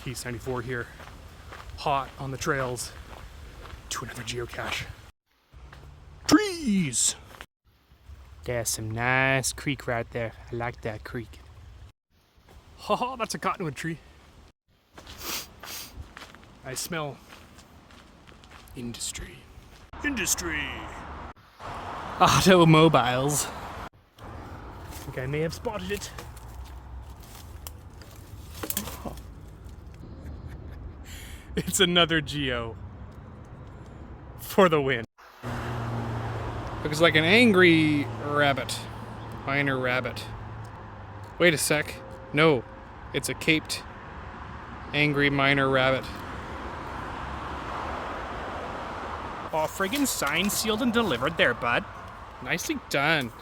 East 94 here. Hot on the trails to another geocache. Trees! There's some nice creek right there. I like that creek. Haha, that's a cottonwood tree. I smell industry. Industry! Automobiles. I think I may have spotted it. It's another geo. For the win. Looks like an angry rabbit. Minor rabbit. Wait a sec. No, it's a caped angry minor rabbit. Oh, friggin' signed, sealed, and delivered there, bud. Nicely done.